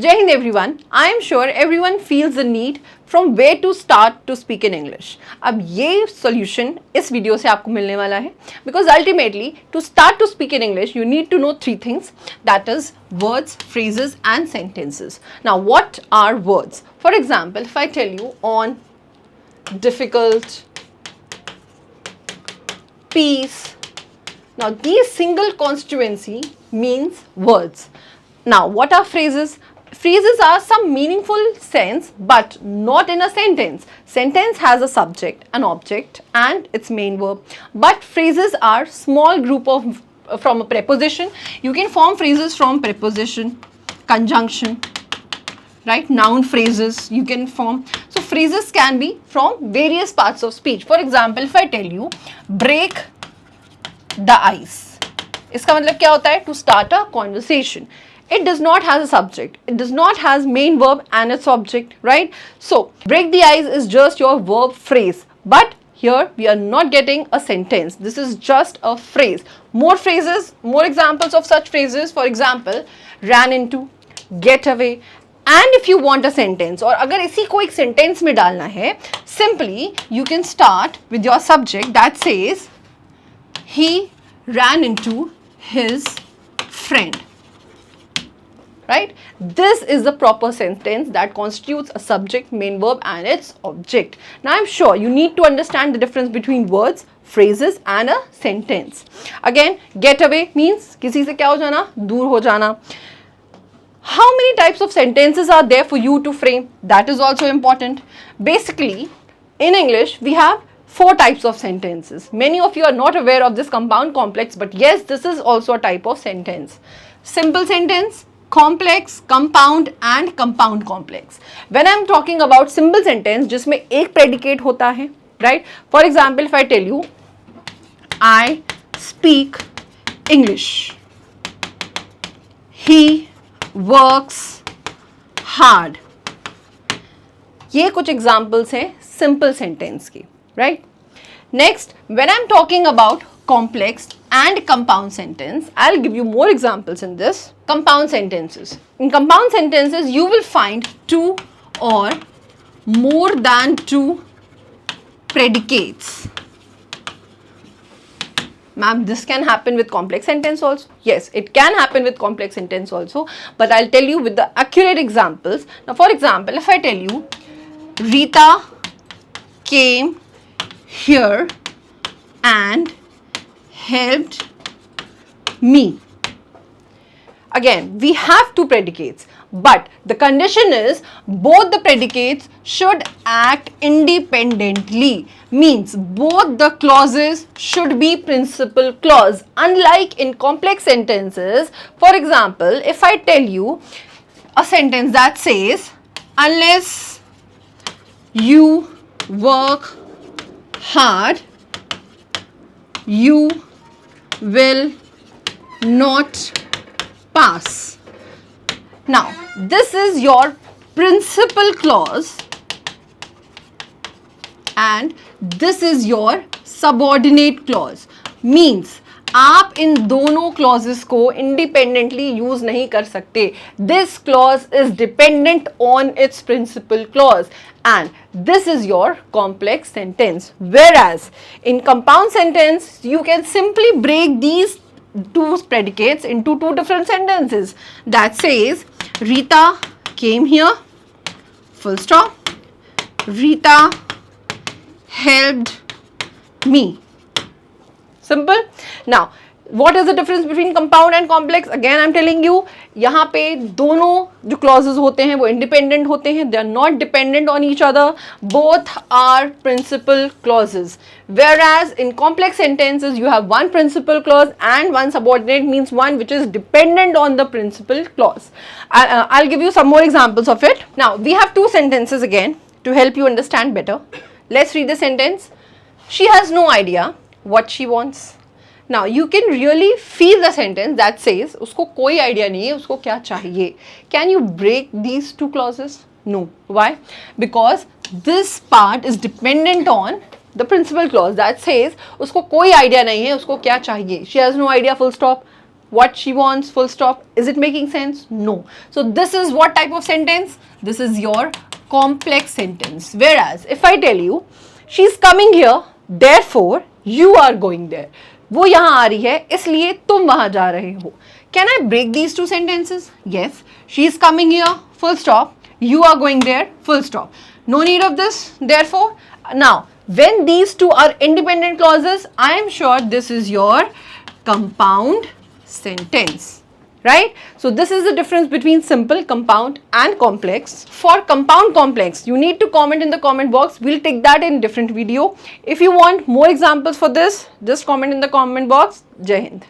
Jai Hind everyone. I am sure everyone feels the need from where to start to speak in English. अब ये solution इस video से आपको मिलने वाला है because ultimately to start to speak in English you need to know three things, that is words, phrases and sentences. Now what are words? For example, if I tell you on, difficult, peace, now these single constituency means words. Now what are phrases? Phrases are some meaningful sense but not in a sentence. Sentence has a subject, an object and its main verb. But phrases are small group of from a preposition. You can form phrases from preposition, conjunction, right? Noun phrases you can form. So phrases can be from various parts of speech. For example, if I tell you break the ice, इसका मतलब क्या होता है? To start a conversation. It does not has a subject, it does not has main verb and its object, right? So break the ice is just your verb phrase, but here we are not getting a sentence. This is just a phrase. More phrases, more examples of such phrases. For example, ran into, get away. And if you want a sentence, और अगर इसी को एक sentence में डालना है, simply you can start with your subject that says he ran into his friend. Right? This is the proper sentence that constitutes a subject, main verb and its object. Now I'm sure you need to understand the difference between words, phrases and a sentence. Again, get away means किसी से क्या हो जाना? दूर हो जाना. How many types of sentences are there for you to frame? That is also important. Basically, in English, we have 4 types of sentences. Many of you are not aware of this compound complex, but yes, this is also a type of sentence. Simple sentence, complex, compound and compound complex. When I am talking about simple sentence जिसमें एक predicate होता है, right? For example, if I tell you, I speak English. He works hard. ये कुछ examples हैं simple sentence की, right? Next, when I am talking about complex and compound sentence, I'll give you more examples in this. Compound sentences. In compound sentences, you will find 2 or more than 2 predicates. Ma'am, this can happen with complex sentence also. Yes, it can happen with complex sentence also, but I'll tell you with the accurate examples. Now, for example, if I tell you, Rita came here and helped me. Again, we have 2 predicates, but the condition is both the predicates should act independently. Means both the clauses should be principal clause. Unlike in complex sentences, for example, if I tell you a sentence that says, unless you work hard, you will not pass. Now, this is your principal clause and this is your subordinate clause. Means आप इन दोनों clauses को independently use नहीं कर सकते. This clause is dependent on its principal clause and this is your complex sentence. Whereas in compound sentence, you can simply break these 2 predicates into 2 different sentences. That says, Rita came here, full stop. Rita helped me. Simple. Now, what is the difference between compound and complex? Again, I'm telling you, यहाँ पे दोनों जो clauses होते हैं वो independent होते हैं. They are not dependent on each other. Both are principal clauses. Whereas in complex sentences, you have one principal clause and one subordinate, means one which is dependent on the principal clause. I'll give you some more examples of it. Now, we have 2 sentences again to help you understand better. Let's read the sentence. She has no idea what she wants. Now you can really feel the sentence that says उसको कोई idea नहीं है उसको क्या चाहिए. Can you break these 2 clauses? No. Why? Because this part is dependent on the principal clause that says उसको कोई idea नहीं है उसको क्या चाहिए. She has no idea, full stop. what she wants, full stop. Is it making sense? No. So this is what type of sentence? This is your complex sentence. Whereas if I tell you she's coming here, therefore you are going there. वो यहाँ आ रही है इसलिए तुम वहां जा रहे हो. Can I break these two sentences? Yes. She is coming here, full stop. You are going there, full stop. No need of this, therefore. Now, when these two are independent clauses, I am sure this is your compound sentence, right? So this is the difference between simple, compound and complex. For compound complex, you need to comment in the comment box. We'll take that in different video. If you want more examples for this, just comment in the comment box. Jai Hind.